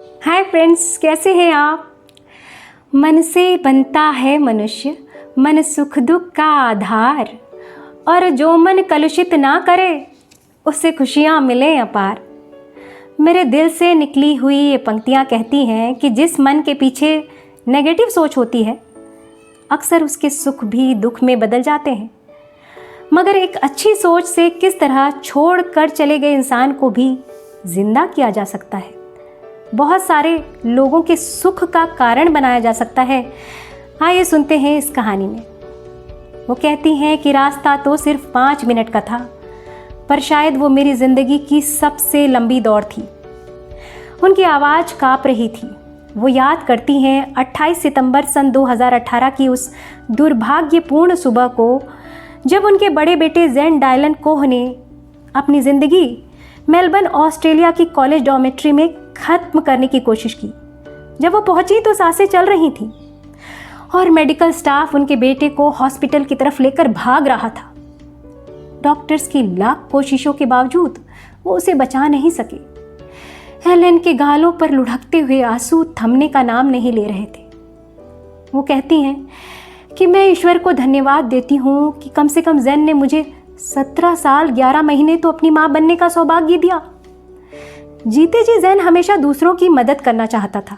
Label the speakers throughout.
Speaker 1: Hi friends, कैसे हैं आप। मन से बनता है मनुष्य, मन सुख दुख का आधार, और जो मन कलुषित ना करे उससे खुशियाँ मिलें अपार। मेरे दिल से निकली हुई ये पंक्तियाँ कहती हैं कि जिस मन के पीछे नेगेटिव सोच होती है अक्सर उसके सुख भी दुख में बदल जाते हैं, मगर एक अच्छी सोच से किस तरह छोड़ कर चले गए इंसान को भी जिंदा किया जा सकता है, बहुत सारे लोगों के सुख का कारण बनाया जा सकता है। आइए सुनते हैं इस कहानी में। वो कहती हैं कि रास्ता तो सिर्फ 5 मिनट का था, पर शायद वो मेरी ज़िंदगी की सबसे लंबी दौड़ थी। उनकी आवाज़ काँप रही थी। वो याद करती हैं 28 सितंबर सन 2018 की उस दुर्भाग्यपूर्ण सुबह को, जब उनके बड़े बेटे ज़ेन डायलन कोह ने अपनी ज़िंदगी मेलबर्न ऑस्ट्रेलिया की कॉलेज डॉर्मेट्री में ख़त्म करने की कोशिश की। जब वो पहुंची तो सांसें चल रही थीं और मेडिकल स्टाफ उनके बेटे को हॉस्पिटल की तरफ लेकर भाग रहा था। डॉक्टर्स की लाख कोशिशों के बावजूद वो उसे बचा नहीं सके। हेलेन के गालों पर लुढ़कते हुए आंसू थमने का नाम नहीं ले रहे थे। वो कहती हैं कि मैं ईश्वर को धन्यवाद देती हूँ कि कम से कम ज़ेन ने मुझे 17 साल 11 महीने तो अपनी माँ बनने का सौभाग्य दिया। जीते जी ज़ेन हमेशा दूसरों की मदद करना चाहता था।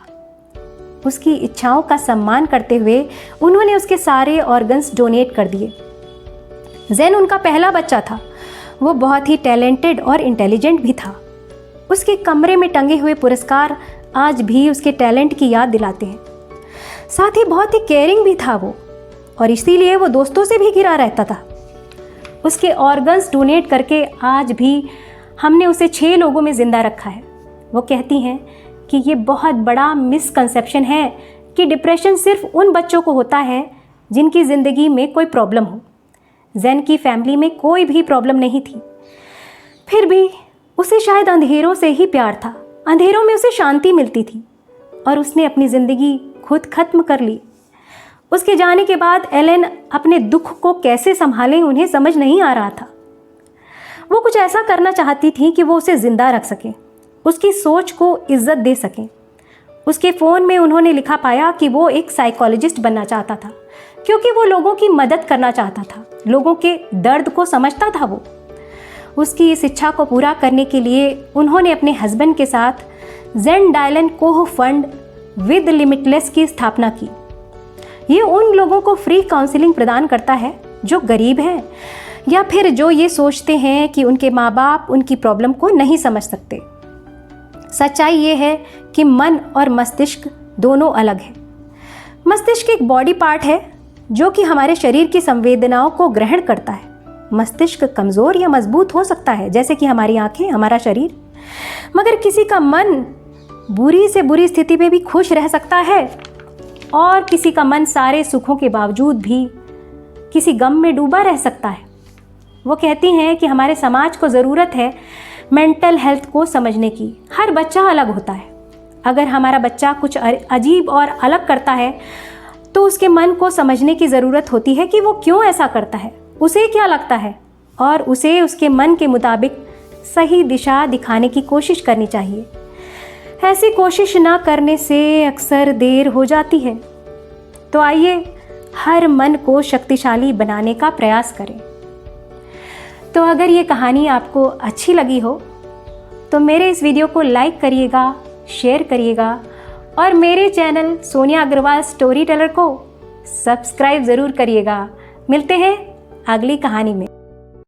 Speaker 1: उसकी इच्छाओं का सम्मान करते हुए उन्होंने उसके सारे ऑर्गन्स डोनेट कर दिए। ज़ेन उनका पहला बच्चा था। वो बहुत ही टैलेंटेड और इंटेलिजेंट भी था। उसके कमरे में टंगे हुए पुरस्कार आज भी उसके टैलेंट की याद दिलाते हैं। साथ ही बहुत ही केयरिंग भी था वो, और इसीलिए वो दोस्तों से भी घिरा रहता था। उसके ऑर्गन्स डोनेट करके आज भी हमने उसे 6 लोगों में ज़िंदा रखा है। वो कहती हैं कि ये बहुत बड़ा मिसकंसेप्शन है कि डिप्रेशन सिर्फ उन बच्चों को होता है जिनकी ज़िंदगी में कोई प्रॉब्लम हो। ज़ेन की फैमिली में कोई भी प्रॉब्लम नहीं थी, फिर भी उसे शायद अंधेरों से ही प्यार था। अंधेरों में उसे शांति मिलती थी और उसने अपनी ज़िंदगी खुद खत्म कर ली। उसके जाने के बाद एलेन अपने दुख को कैसे संभालें उन्हें समझ नहीं आ रहा था। वो कुछ ऐसा करना चाहती थी कि वो उसे ज़िंदा रख सकें, उसकी सोच को इज्जत दे सकें। उसके फ़ोन में उन्होंने लिखा पाया कि वो एक साइकोलॉजिस्ट बनना चाहता था, क्योंकि वो लोगों की मदद करना चाहता था, लोगों के दर्द को समझता था। वो उसकी इस इच्छा को पूरा करने के लिए उन्होंने अपने हस्बैंड के साथ Zen Dylan Koh fund with Limitless की स्थापना की। ये उन लोगों को फ्री काउंसलिंग प्रदान करता है जो गरीब हैं या फिर जो ये सोचते हैं कि उनके माँ बाप उनकी प्रॉब्लम को नहीं समझ सकते। सच्चाई ये है कि मन और मस्तिष्क दोनों अलग हैं। मस्तिष्क एक बॉडी पार्ट है जो कि हमारे शरीर की संवेदनाओं को ग्रहण करता है। मस्तिष्क कमज़ोर या मजबूत हो सकता है, जैसे कि हमारी आंखें, हमारा शरीर, मगर किसी का मन बुरी से बुरी स्थिति में भी खुश रह सकता है और किसी का मन सारे सुखों के बावजूद भी किसी गम में डूबा रह सकता है। वो कहती हैं कि हमारे समाज को ज़रूरत है मेंटल हेल्थ को समझने की। हर बच्चा अलग होता है। अगर हमारा बच्चा कुछ अजीब और अलग करता है तो उसके मन को समझने की ज़रूरत होती है कि वो क्यों ऐसा करता है, उसे क्या लगता है, और उसे उसके मन के मुताबिक सही दिशा दिखाने की कोशिश करनी चाहिए। ऐसी कोशिश ना करने से अक्सर देर हो जाती है। तो आइए हर मन को शक्तिशाली बनाने का प्रयास करें। तो अगर ये कहानी आपको अच्छी लगी हो तो मेरे इस वीडियो को लाइक करिएगा, शेयर करिएगा और मेरे channel Sonia Agarwal story teller को सब्सक्राइब ज़रूर करिएगा। मिलते हैं अगली कहानी में।